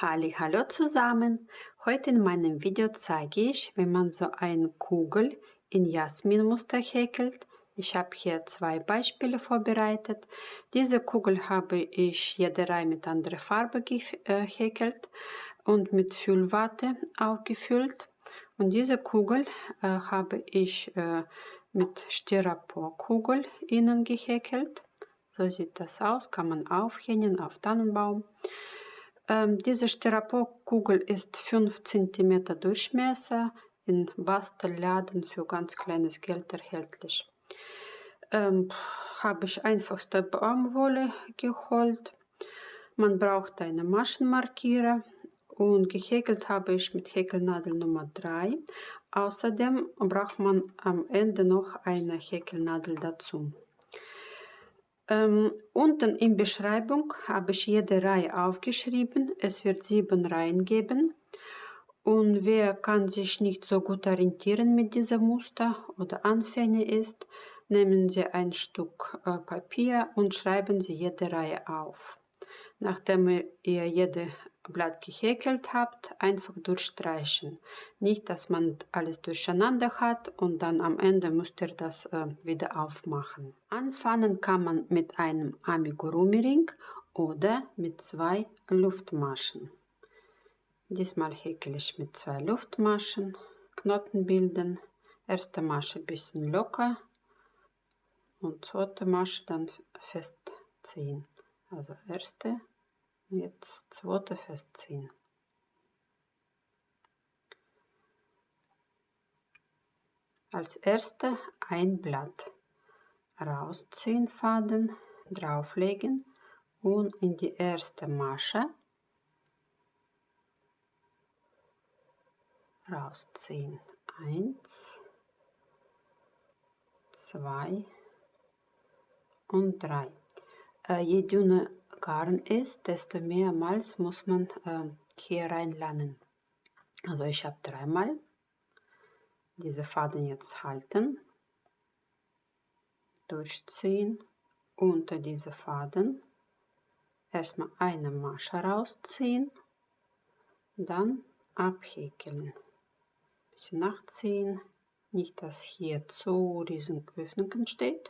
Hallo zusammen! Heute in meinem Video zeige ich, wie man so eine Kugel in Jasminmuster häkelt. Ich habe hier zwei Beispiele vorbereitet. Diese Kugel habe ich jede Reihe mit anderer Farbe gehäkelt und mit Füllwatte aufgefüllt. Und diese Kugel habe ich mit Styroporkugel innen gehäkelt. So sieht das aus, kann man aufhängen auf Tannenbaum. Diese Styroporkugel ist 5 cm Durchmesser, in Bastelladen für ganz kleines Geld erhältlich. Habe ich einfachste Baumwolle geholt. Man braucht einen Maschenmarkierer und gehäkelt habe ich mit Häkelnadel Nummer 3. Außerdem braucht man am Ende noch eine Häkelnadel dazu. Unten in Beschreibung habe ich jede Reihe aufgeschrieben. Es wird 7 Reihen geben. Und wer kann sich nicht so gut orientieren mit diesem Muster oder Anfänger ist, nehmen Sie ein Stück Papier und schreiben Sie jede Reihe auf. Nachdem ihr jedes Blatt gehäkelt habt, einfach durchstreichen. Nicht, dass man alles durcheinander hat und dann am Ende müsst ihr das wieder aufmachen. Anfangen kann man mit einem Amigurumi-Ring oder mit 2 Luftmaschen. Diesmal häkle ich mit 2 Luftmaschen, Knoten bilden, erste Masche ein bisschen locker und zweite Masche dann festziehen. Also erste, jetzt zweite festziehen. Als erste ein Blatt rausziehen, Faden drauflegen und in die erste Masche rausziehen. 1, 2 und 3. Je dünner Garn ist, desto mehrmals muss man hier reinlernen. Also ich habe 3-mal diese Faden jetzt halten, durchziehen, unter diese Faden erstmal eine Masche rausziehen, dann abhäkeln, bisschen nachziehen, nicht dass hier zu riesen Öffnung entsteht.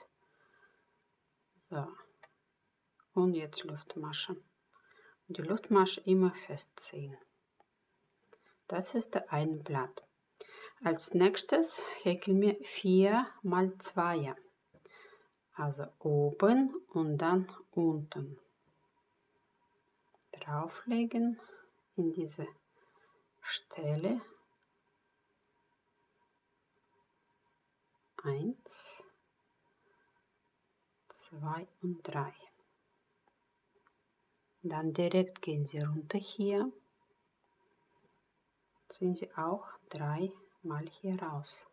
So. Und jetzt Luftmasche. Die Luftmasche immer festziehen. Das ist ein Blatt. Als nächstes häkeln wir 4 mal 2. Also oben und dann unten. Drauflegen in diese Stelle. 1, 2 und 3. Dann direkt gehen Sie runter hier. Ziehen Sie auch 3 mal hier raus.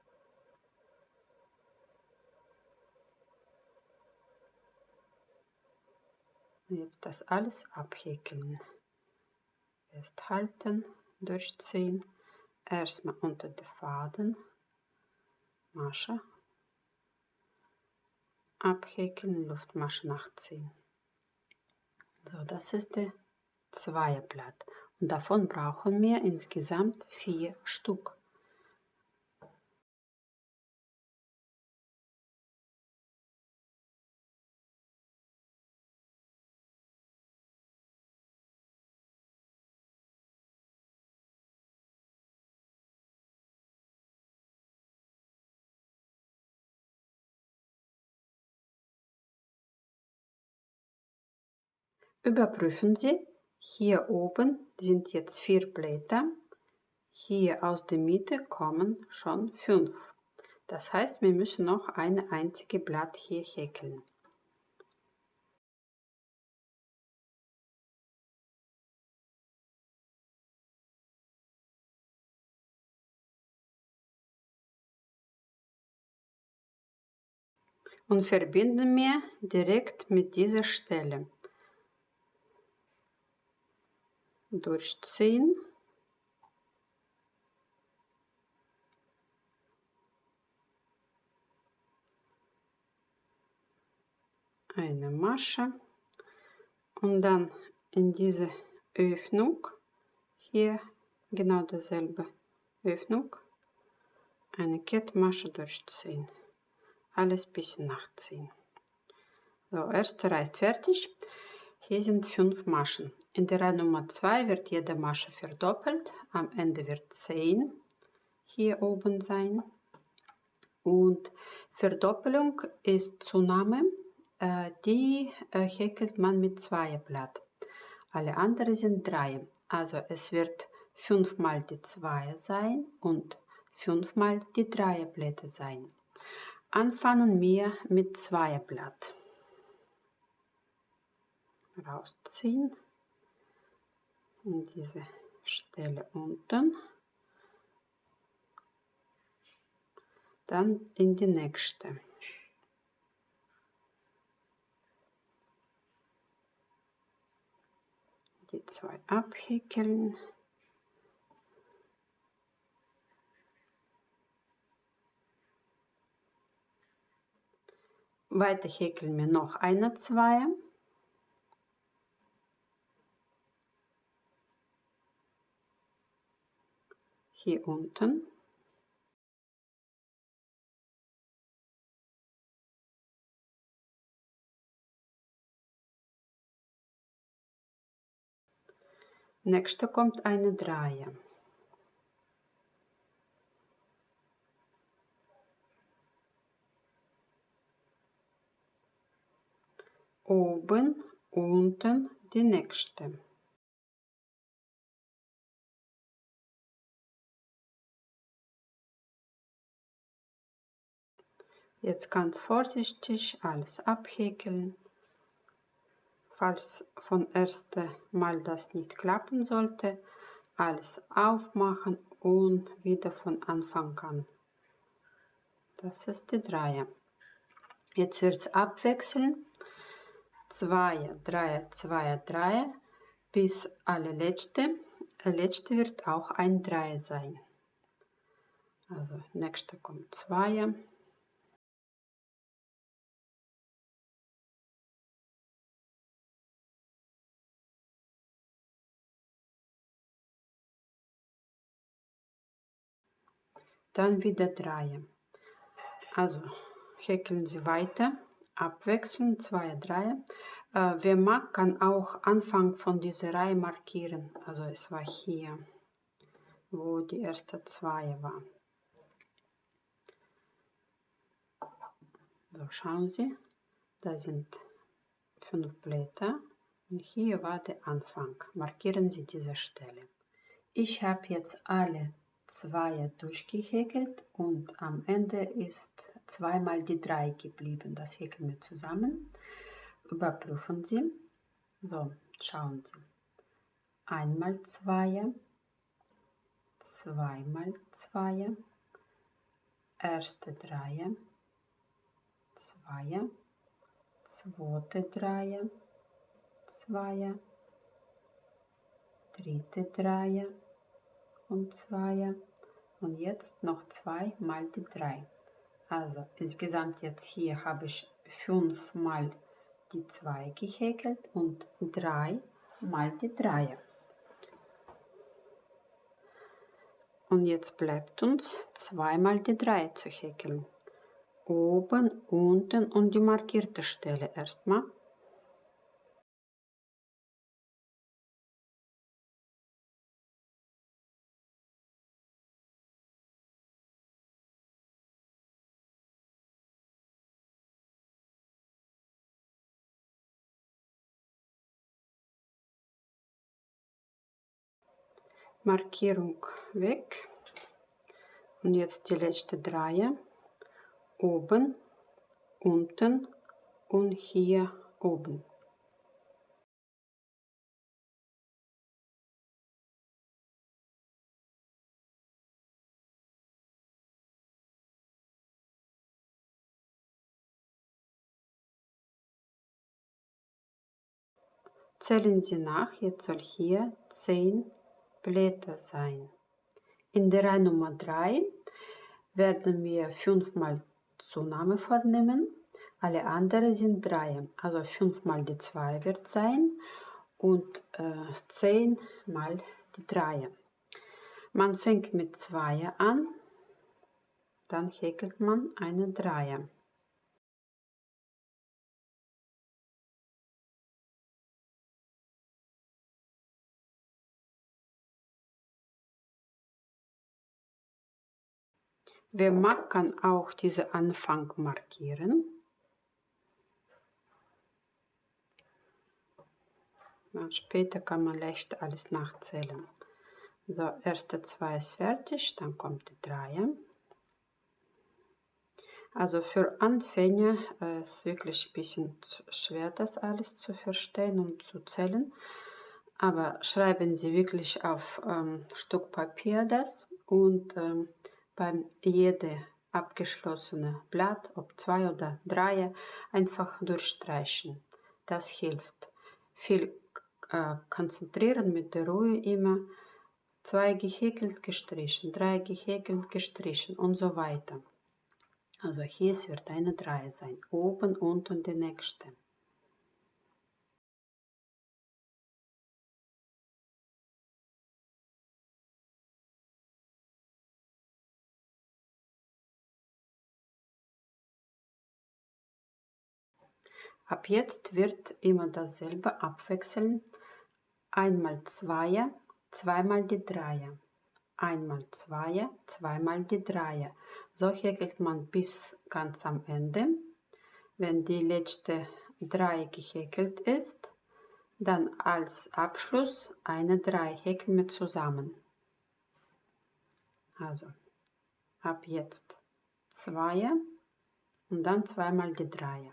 Und jetzt das alles abhäkeln. Festhalten, durchziehen. Erstmal unter den Faden. Masche. Abhäkeln, Luftmasche nachziehen. So, das ist der Zweierblatt. Und davon brauchen wir insgesamt 4 Stück. Überprüfen Sie, hier oben sind jetzt 4 Blätter, hier aus der Mitte kommen schon 5. Das heißt, wir müssen noch ein einziges Blatt hier häkeln. Und verbinden wir direkt mit dieser Stelle. Durchziehen. Eine Masche und dann in diese Öffnung hier genau dasselbe Öffnung, eine Kettmasche durchziehen, alles ein bisschen nachziehen. So, erste Reihe ist fertig. Hier sind 5 Maschen. In der Reihe Nummer 2 wird jede Masche verdoppelt. Am Ende wird 10 hier oben sein. Und Verdoppelung ist Zunahme, die häkelt man mit Zweierblatt. Alle anderen sind Dreie. Also es wird 5 mal die Zweier sein und 5 mal die Dreierblätter sein. Anfangen wir mit Zweierblatt. Rausziehen, in diese Stelle unten, dann in die nächste. Die 2 abhäkeln. Weiter häkeln wir noch eine Zweier. Hier unten. Nächste kommt eine Dreier. Oben, unten die nächste. Jetzt ganz vorsichtig alles abhäkeln. Falls von ersten Mal das nicht klappen sollte, alles aufmachen und wieder von Anfang an. Das ist die Dreier. Jetzt wird es abwechseln. Zweier, Dreier, Zweier, Dreier, bis letzte wird auch ein Dreier sein. Also nächste kommt Zweier. Dann wieder Dreier. Also häkeln Sie weiter, abwechseln, 2, 3. Wer mag, kann auch Anfang von dieser Reihe markieren. Also es war hier, wo die erste 2 war. So, schauen Sie, da sind 5 Blätter und hier war der Anfang. Markieren Sie diese Stelle. Ich habe jetzt alle Zweier durchgehäkelt und am Ende ist zweimal die 3 geblieben. Das häkeln wir zusammen. Überprüfen Sie. So, schauen Sie. Einmal Zweier, zweimal Zweier, erste Dreier, Zweier, zweite Dreier, Zweier, dritte Dreier und Zweier und jetzt noch 2 mal die 3. Also insgesamt jetzt hier habe ich 5 mal die 2 gehäkelt und 3 mal die 3. Und jetzt bleibt uns 2 mal die 3 zu häkeln. Oben, unten und die markierte Stelle erstmal. Markierung weg. Und jetzt die letzte 3. Oben, unten und hier oben. Zählen Sie nach, jetzt soll hier 10 Blätter sein. In der Reihe Nummer 3 werden wir 5 mal Zunahme vornehmen. Alle anderen sind 3. Also 5 mal die 2 wird sein und 10 mal die Dreie. Man fängt mit Zweier an, dann häkelt man eine Dreier. Wer mag, kann auch diesen Anfang markieren. Und später kann man leicht alles nachzählen. So, erste 2 ist fertig, dann kommt die Dreier. Also für Anfänger ist es wirklich ein bisschen schwer, das alles zu verstehen und zu zählen. Aber schreiben Sie wirklich auf Stück Papier das und beim jedem abgeschlossene Blatt, ob 2 oder 3, einfach durchstreichen. Das hilft. Viel konzentrieren mit der Ruhe immer. 2 gehäkelt, gestrichen, 3 gehäkelt, gestrichen und so weiter. Also hier wird eine 3 sein. Oben, unten die nächste. Ab jetzt wird immer dasselbe abwechseln. Einmal Zweier, zweimal die Dreier. Einmal Zweier, zweimal die Dreier. So häkelt man bis ganz am Ende. Wenn die letzte 3 gehäkelt ist, dann als Abschluss eine 3 häkeln wir zusammen. Also ab jetzt Zweier und dann zweimal die Dreier.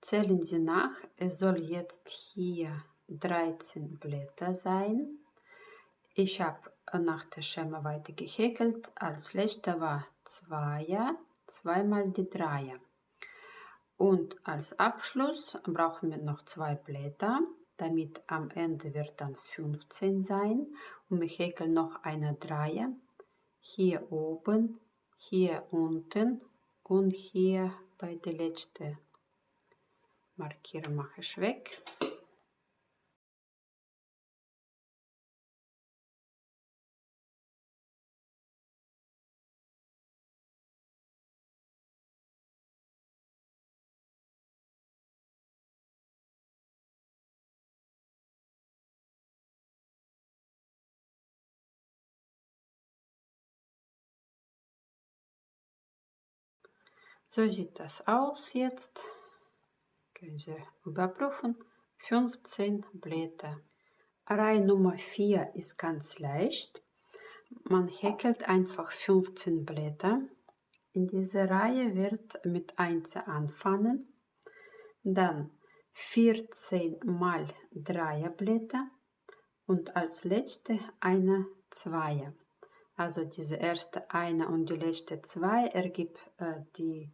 Zählen Sie nach, es soll jetzt hier 13 Blätter sein. Ich habe nach der Schema weiter gehäkelt. Als letzter war Zweier, zweimal die Dreier. Und als Abschluss brauchen wir noch 2 Blätter, damit am Ende wird dann 15 sein. Und wir häkeln noch eine Dreier. Hier oben, hier unten und hier bei der letzten Markierer mache ich weg. So sieht das aus jetzt. Können Sie überprüfen. 15 Blätter. Reihe Nummer 4 ist ganz leicht. Man häkelt einfach 15 Blätter. In dieser Reihe wird mit 1 anfangen, dann 14 mal Dreierblätter und als letzte eine Zweier. Also diese erste eine und die letzte 2 ergibt die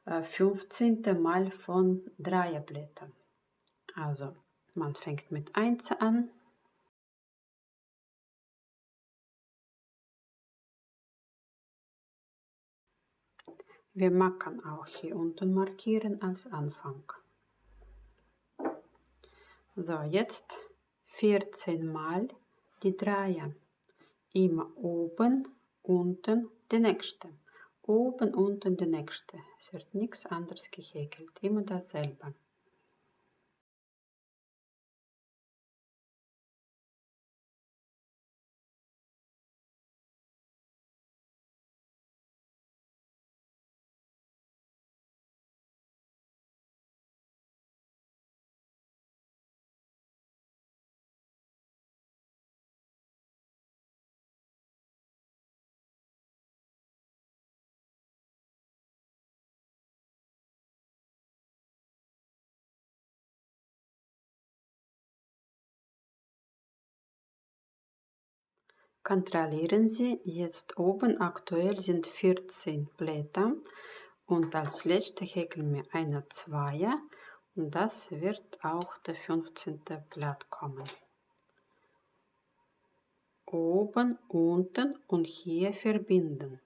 15. Mal von Dreierblättern. Also man fängt mit 1 an. Wir machen auch hier unten markieren als Anfang. So, jetzt 14 Mal die Dreier. Immer oben, unten, die nächste. Oben, unten, die nächste. Es wird nichts anderes gehäkelt, immer dasselbe. Kontrollieren Sie, jetzt oben aktuell sind 14 Blätter und als letzte häkeln wir eine Zweier Und das wird auch der 15. Blatt kommen. Oben, unten und hier verbinden.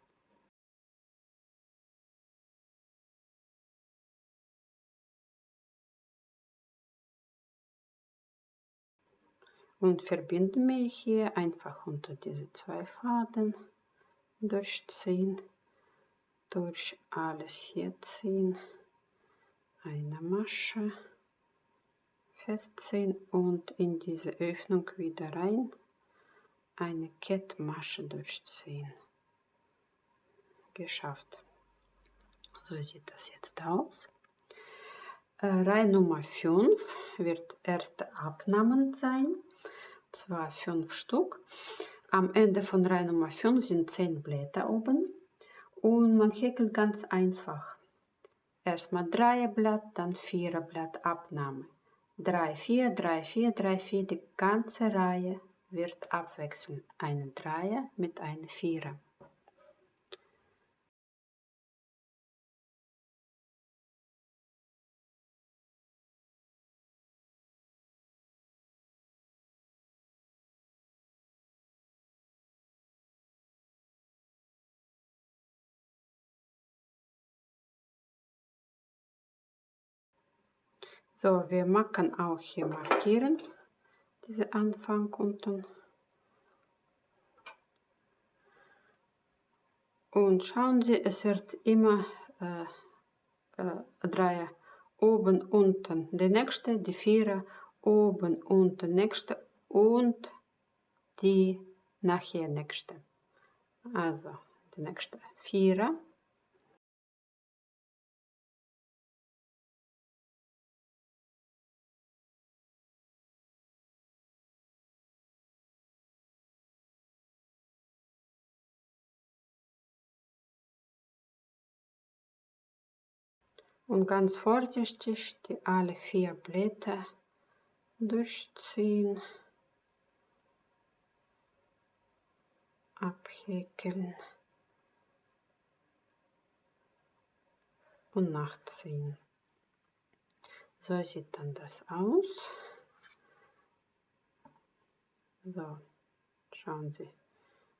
Und verbinden wir hier einfach unter diese zwei Faden durchziehen, durch alles hier ziehen, eine Masche festziehen und in diese Öffnung wieder rein eine Kettmasche durchziehen. Geschafft. So sieht das jetzt aus. Reihe Nummer 5 wird erste Abnahmen sein, zwar 5 Stück. Am Ende von Reihe Nummer 5 sind 10 Blätter oben und man häkelt ganz einfach. Erstmal Dreierblatt, dann Viererblatt Abnahme. 3, 4, 3, 4, 3, 4, die ganze Reihe wird abwechseln. Eine Dreier mit einer Vierer. So, wir machen auch hier markieren, diese Anfang unten. Und schauen Sie, es wird immer Dreier oben, unten, die nächste, die Vierer, oben, unten, nächste und die nachher nächste. Also die nächste Vierer. Und ganz vorsichtig die alle 4 Blätter durchziehen, abhäkeln und nachziehen. So sieht dann das aus. So, schauen Sie,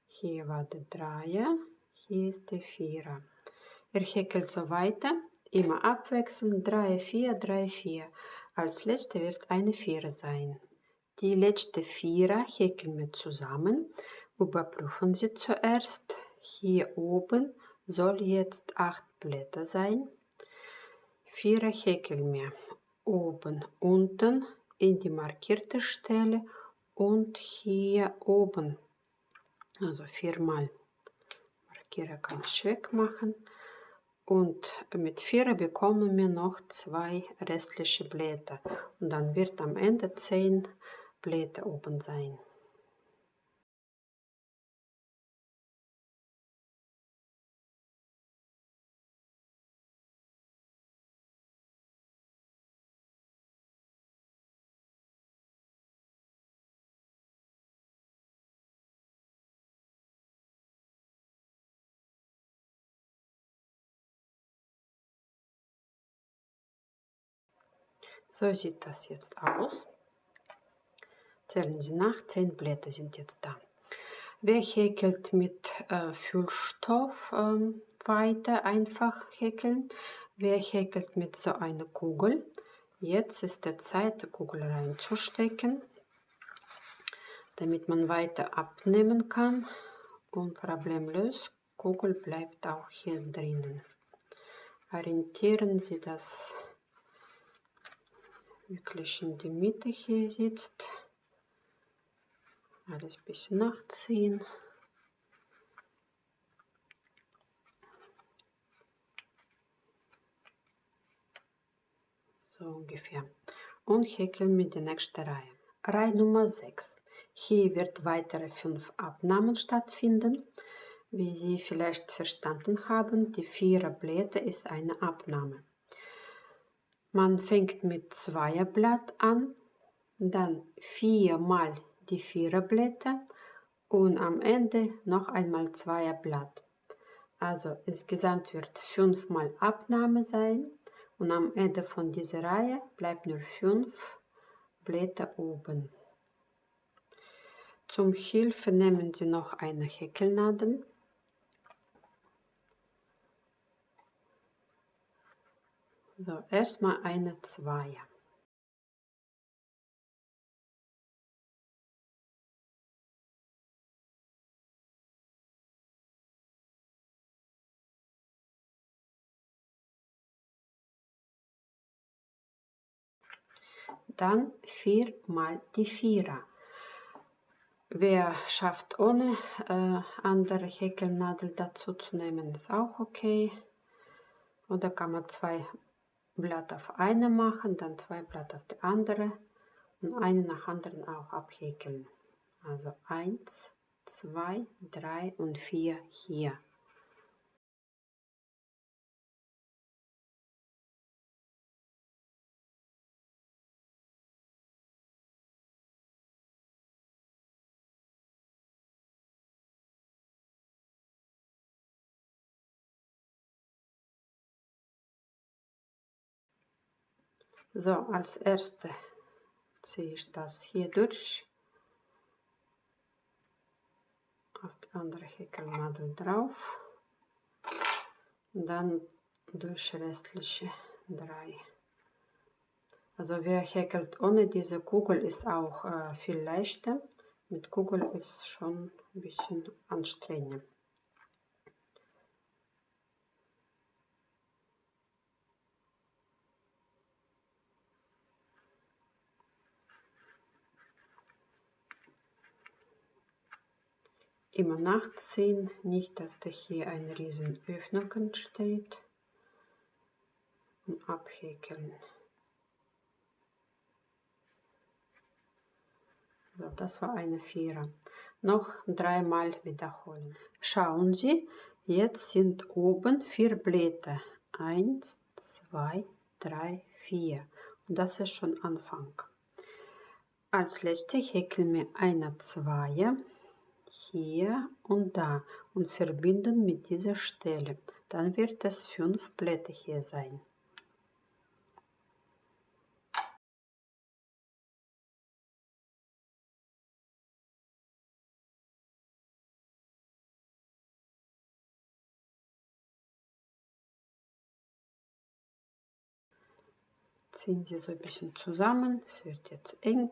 hier war der Dreier, hier ist der Vierer. Er häkelt so weiter, immer abwechselnd 3, 4, 3, 4. Als letzte wird eine Vierer sein. Die letzte Vierer häkeln wir zusammen. Überprüfen Sie zuerst. Hier oben soll jetzt 8 Blätter sein. Vierer häkeln wir oben, unten in die markierte Stelle und hier oben. Also 4-mal. Markierer kann ich wegmachen. Und mit 4 bekommen wir noch 2 restliche Blätter. Und dann wird am Ende 10 Blätter oben sein. So sieht das jetzt aus. Zählen Sie nach, 10 Blätter sind jetzt da. Wer häkelt mit Füllstoff weiter, einfach häkeln. Wer häkelt mit so einer Kugel. Jetzt ist der Zeit, die Kugel reinzustecken, damit man weiter abnehmen kann und problemlos. Kugel bleibt auch hier drinnen. Orientieren Sie das wirklich in die Mitte hier sitzt. Alles ein bisschen nachziehen. So ungefähr. Und häkeln wir die nächste Reihe. Reihe Nummer 6. Hier wird weitere 5 Abnahmen stattfinden. Wie Sie vielleicht verstanden haben, die 4er Blätter ist eine Abnahme. Man fängt mit Zweierblatt an, dann 4 mal die 4er Blätter und am Ende noch einmal Zweierblatt. Also insgesamt wird 5 mal Abnahme sein Und am Ende von dieser Reihe bleibt nur 5 Blätter oben. Zum Hilfe nehmen Sie noch eine Häkelnadel. So, erstmal eine Zweier. Dann 4 mal die Vierer. Wer schafft ohne andere Häkelnadel dazu zu nehmen, ist auch okay. Oder kann man 2 Blatt auf eine machen, dann 2 Blatt auf die andere und eine nach anderen auch abhäkeln. Also 1, 2, 3 und 4 hier. So, als erste ziehe ich das hier durch, auf die andere Häkelnadel drauf, und dann durch restliche 3. Also wer häkelt ohne diese Kugel, ist auch viel leichter. Mit Kugel ist schon ein bisschen anstrengend. Immer nachziehen, nicht, dass da hier eine riesen Öffnung entsteht, und abhäkeln. So, das war eine Vierer. Noch 3 Mal wiederholen. Schauen Sie, jetzt sind oben 4 Blätter. 1, 2, 3, 4. Und das ist schon Anfang. Als letzte häkeln wir eine Zweier hier und da und verbinden mit dieser Stelle. Dann wird es 5 Blätter hier sein. Ziehen Sie so ein bisschen zusammen, es wird jetzt eng,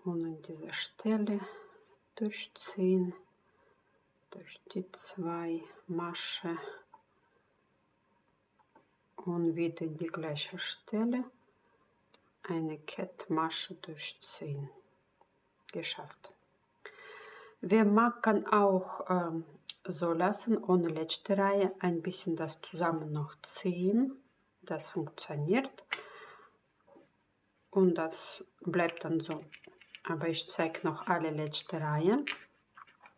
und an dieser Stelle durchziehen, durch die 2 Masche und wieder die gleiche Stelle eine Kettmasche durchziehen. Geschafft. Wer mag, kann auch so lassen, ohne letzte Reihe ein bisschen das zusammen noch ziehen. Das funktioniert und das bleibt dann so. Aber ich zeige noch alle letzte Reihe.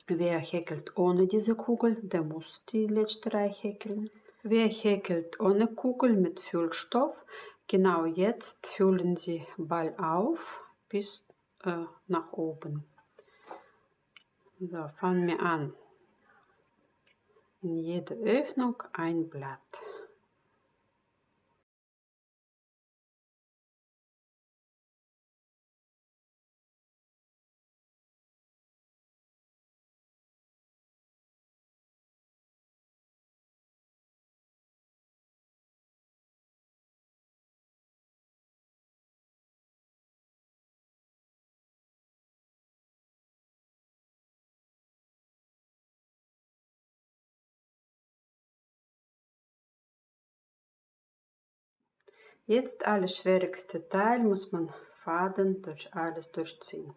Wer häkelt ohne diese Kugel, der muss die letzte Reihe häkeln. Wer häkelt ohne Kugel mit Füllstoff, genau jetzt füllen Sie Ball auf bis nach oben. So, fangen wir an. In jede Öffnung ein Blatt. Jetzt alles schwierigste Teil, muss man Faden durch alles durchziehen.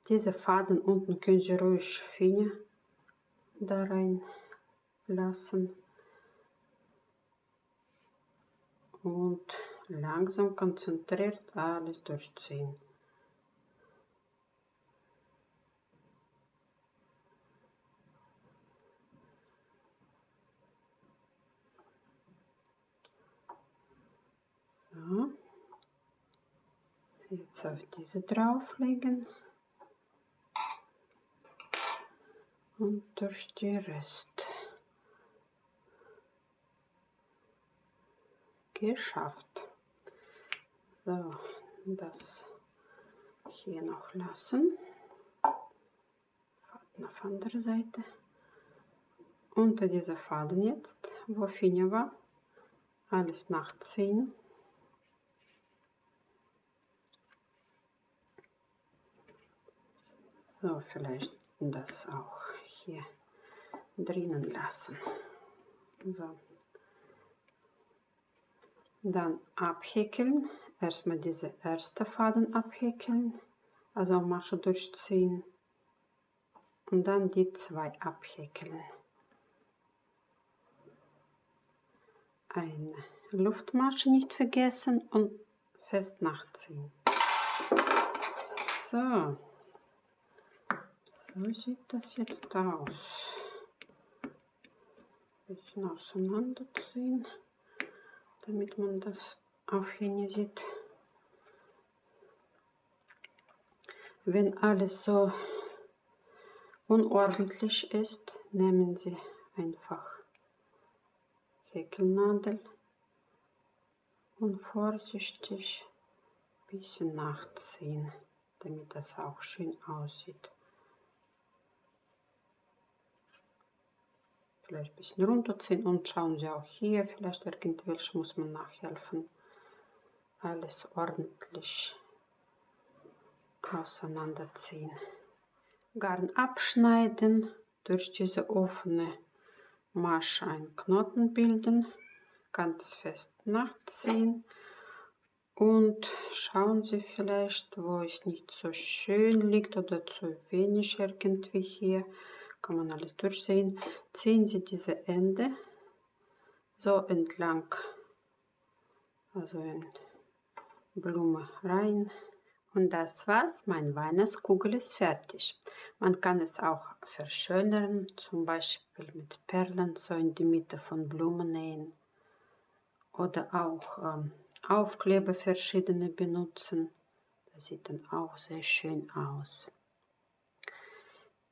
Diese Faden unten können Sie ruhig Finger da rein lassen und langsam konzentriert alles durchziehen. So. Jetzt auf diese drauflegen und durch die Rest. geschafft. So, das hier noch lassen. Faden auf andere Seite. Unter dieser Faden jetzt, wo Finja war, alles nachziehen. So, vielleicht das auch hier drinnen lassen. So. Dann abhäkeln. Erstmal diese erste Faden abhäkeln, also Masche durchziehen. Und dann die zwei abhäkeln. Eine Luftmasche nicht vergessen und fest nachziehen. So. So sieht das jetzt aus. Ein bisschen auseinanderziehen, damit man das auf hier sieht. Wenn alles so unordentlich ist, nehmen Sie einfach Häkelnadel und vorsichtig ein bisschen nachziehen, damit das auch schön aussieht. Vielleicht ein bisschen runterziehen und schauen Sie auch hier, vielleicht irgendwelche muss man nachhelfen. Alles ordentlich auseinanderziehen. Garn abschneiden, durch diese offene Masche einen Knoten bilden, ganz fest nachziehen und schauen Sie vielleicht, wo es nicht so schön liegt oder zu wenig irgendwie hier, kann man alles durchsehen. Ziehen Sie diese Ende so entlang, also in Blume rein. Und das war's, mein Weihnachtskugel ist fertig. Man kann es auch verschönern, zum Beispiel mit Perlen so in die Mitte von Blumen nähen. Oder auch Aufkleber verschiedene benutzen. Das sieht dann auch sehr schön aus.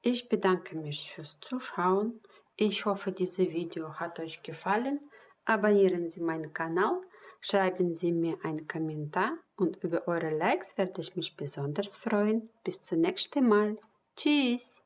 Ich bedanke mich fürs Zuschauen. Ich hoffe, dieses Video hat euch gefallen. Abonnieren Sie meinen Kanal, schreiben Sie mir einen Kommentar und über eure Likes werde ich mich besonders freuen. Bis zum nächsten Mal. Tschüss!